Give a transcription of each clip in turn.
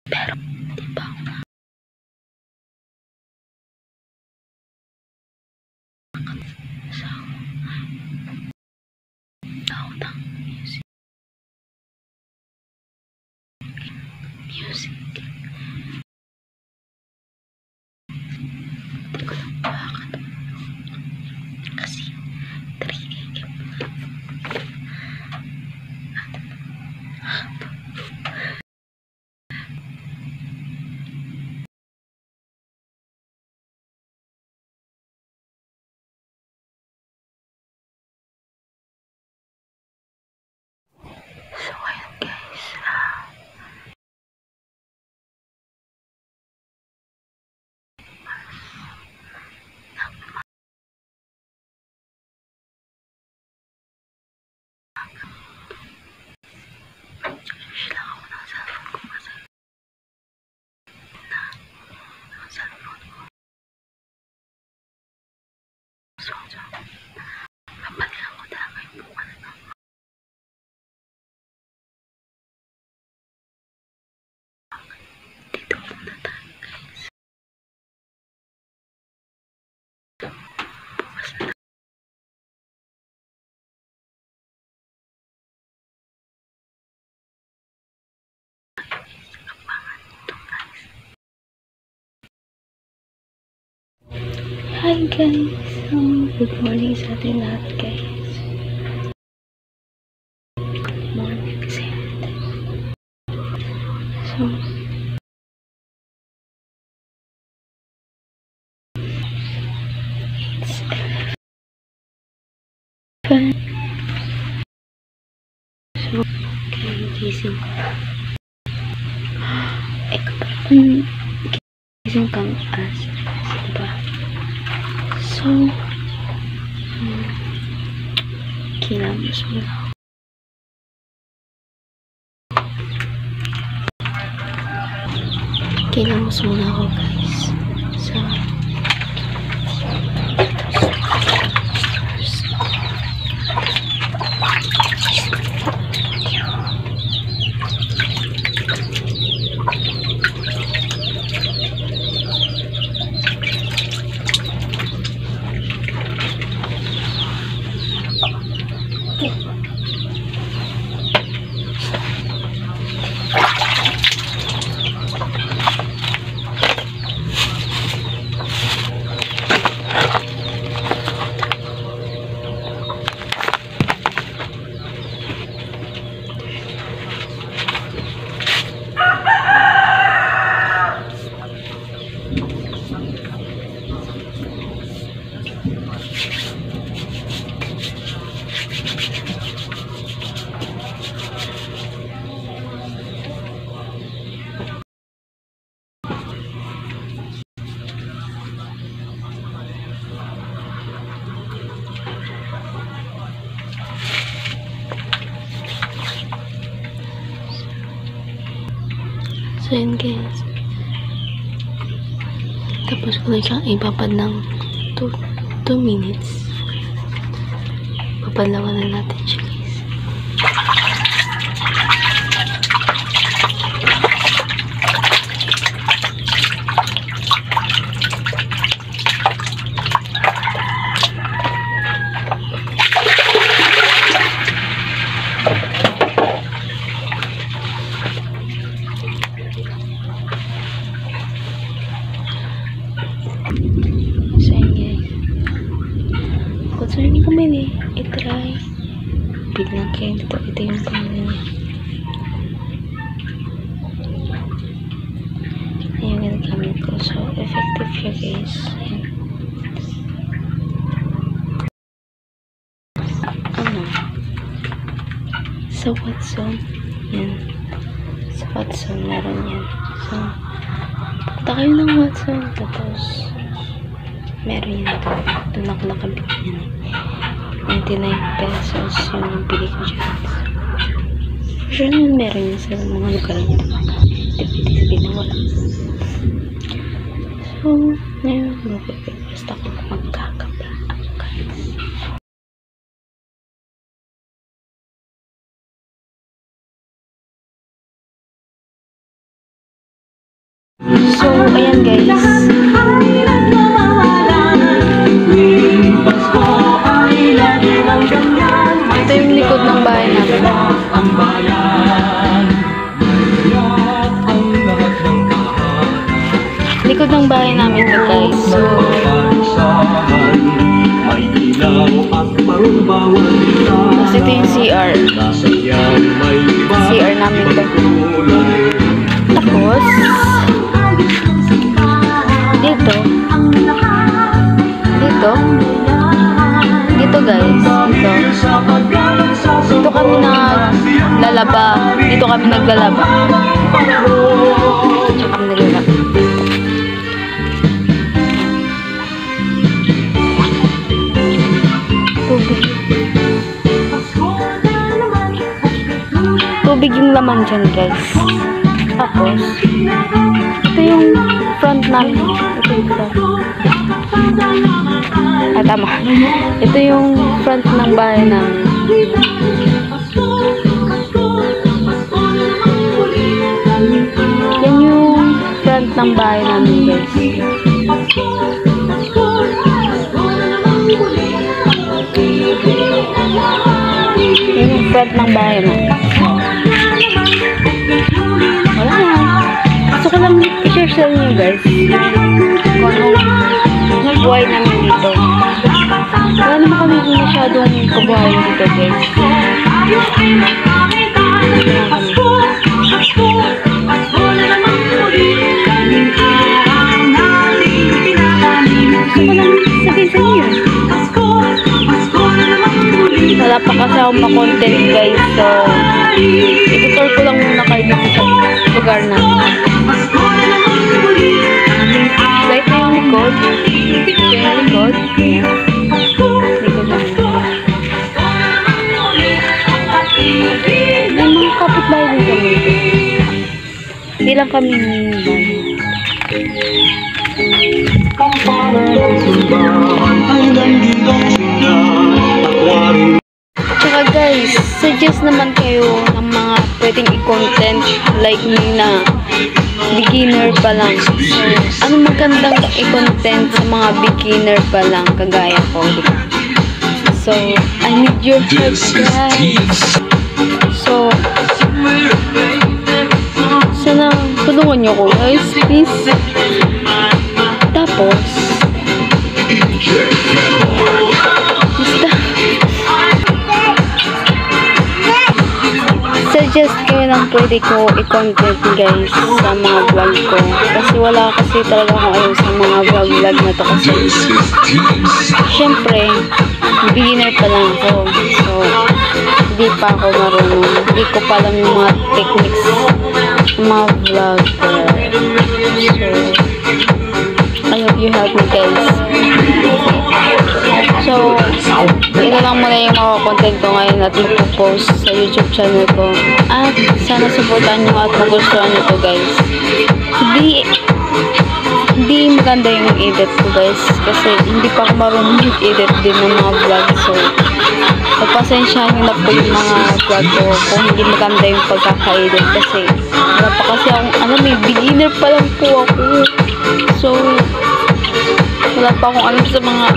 Pero, di ba ako sa tao ng music. Hindi ko lang makakatulog. Kasi, 3 a.m. So, ayan guys. Search lang ako ng cellphone ko kasi ang cellphone ko. So, kapalikan ko talaga yung buka na ito. Dito muna tayo guys. Bukas na abangan ito guys. Hi guys. Good morning sa ating lahat guys. Good morning kasi so it's 11. So, gising ko. Gising kang as, diba? So, kilamos muna ako. Kilamos muna ako guys. So, yun guys. Tapos ko lang siyang ibabad ng 2 minutes. Papalawan na natin siya guys. So yun guys. Kung saan niyo kumili, itry. Biglang kayo dito. Ito yung pangalan niya. Ayan yung gamit ko. So, effective siya guys. Ayan. Ano? Sa Watson. Yan. Sa Watson, meron yan. So, punta kayo ng Watson. Tapos, meron yan doon. Doon ako nakabit yan. 99 pesos yung bili ko dyan. For sure naman meron yun sa mga lugar niya. Depende sabihin na wala. So, ngayon, basta ako magkakape. So, ayan guys. Ito yung likod ng bahay namin. Likod ng bahay namin ito guys. So, tapos ito yung CR. CR namin ito. Tapos, dito guys, dito kami naglalaba. Dito kami naglalaba. Tubig yung laman dyan guys. Tapos ito yung front namin. Ito yung front. Tama. Ito yung front ng bahay namin. Yan yung front ng bahay namin guys. Yan yung front ng bahay namin. Wala na. Gusto ko lang i-share sa inyo guys kung anong buhay namin dito. Wala naman kami masyadong kabuhay dito guys. Wala pa kasi akong ma-content guys, so i-tour ko lang muna kayo dito sa lugar namin. Right na yung likod. Ito yung likod. Likod namin. May mga kapitbahay din kami dito. Hindi lang kami bahay. Tsaka guys, suggest naman kayo ng mga pwedeng i-content like me na beginner pa lang. So, ano magandang i-content sa mga beginner pa lang kagaya ko, diba? So, I need your help guys. So, sana tulungan nyo ko guys, please. Tapos, basta suggest kayo ng pwede ko i-content guys sa mga vlog ko. Kasi wala kasi talaga akong alam sa mga vlog na to kasi syempre, beginner pa lang ako. So, hindi pa ako marunong. Hindi ko pa alam yung mga techniques ng mga vlog ko. So, I hope you help me guys. So, ito lang muna yung mga content ko ngayon at mag-post sa YouTube channel ko. At sana supportan nyo at magustuhan nyo to guys. Hindi maganda yung edit ko guys. Kasi hindi pa ako marunong edit din ng mga vlog. So, pagpasensyahan nyo na po yung mga vlog ko kung hindi maganda yung pagkaka-edit. Kasi wala pa kasi akong, beginner pa lang po ako. So, wala pa akong alam sa mga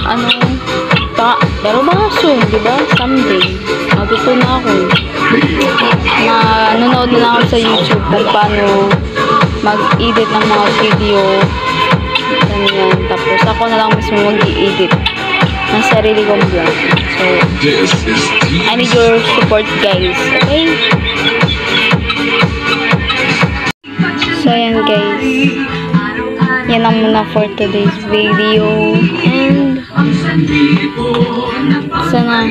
pero mga soon, diba? Someday, matuto na ako. Nanonood na lang ako sa YouTube kung paano mag-edit ng mga video. Ganyan. Tapos ako na lang mismo mag-i-edit ng sarili kong vlog. So, I need your support guys. Okay? So, ayan guys. Yan lang muna for today's video. And sana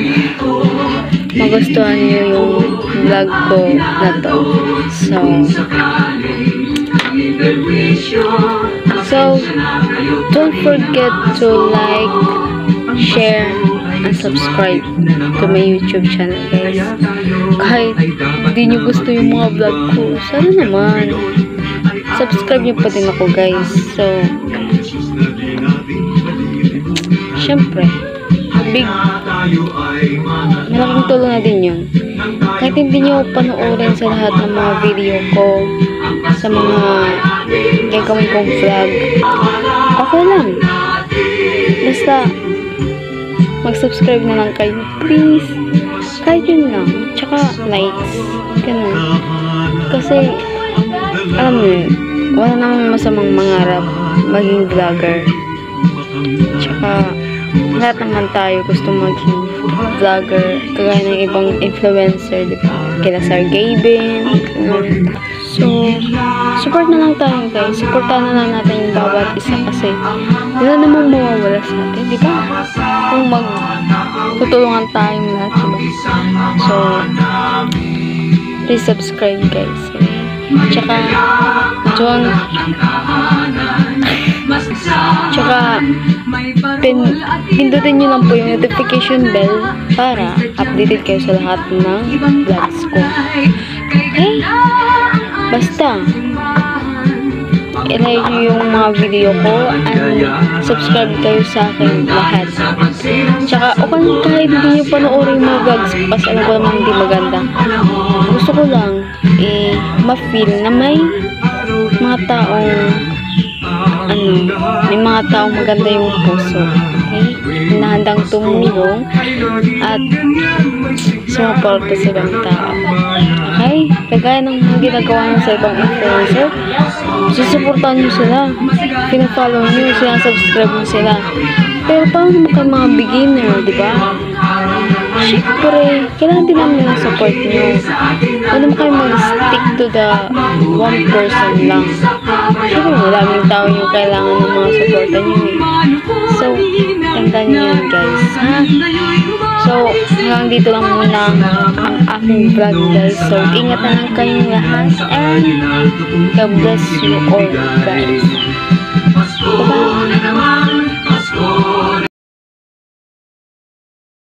magustuhan nyo yung vlog ko na to. So don't forget to like, share, and subscribe to my YouTube channel guys. Kahit hindi nyo gusto yung mga vlog ko, sana naman subscribe nyo pa din ako guys. So, syempre, malaking tulong na din yun. Kahit hindi nyo panoorin sa lahat ng mga video ko, sa mga gagawin kong vlog, okay lang. Basta, mag-subscribe na lang kayo. Please. Kahit yun lang. Tsaka, likes. Ganun. Kasi, alam mo yun, wala namang masamang mangarap maging vlogger. Tsaka, lahat naman tayo gusto maging vlogger. Kagaya ng ibang influencer, diba? Kila Sir Gavin. So, support na lang tayo guys. Supportan na lang natin yung bawat isa kasi wala namang mawawala sa atin, diba? Kung magtutulungan tayong lahat, diba? So, please subscribe guys. Tsaka, John, tsaka, pindutin nyo lang po yung notification bell para updated kayo sa lahat ng vlogs ko. Okay? Basta, i-like nyo yung mga video ko and subscribe kayo sa akin lahat. Tsaka, kahit hindi nyo panoorin yung mga vlogs ko kasi alam ko naman hindi maganda. Gusto ko lang ma-feel na may mga taong may mga taong maganda yung puso. Okay? Nahandang tumulong at sumuporta sa ibang tao. Okay? Kagaya ng ginagawa nyo sa ibang influencer, susuportahan nyo sila. Pinafollow nyo, sinasubscribe nyo sila. Pero paano naman kayo mga beginner, diba? Siyempre, kailangan din namin yung support nyo. Ano mo kayo mag-stick to the one person lang. Siyempre, maraming tao yung kailangan ng mga supportan nyo eh. So, tandaan nyo yun guys, ha? So, hanggang dito lang muna ang aking vlog guys. So, ingat na lang kayong lahat and God bless you all guys.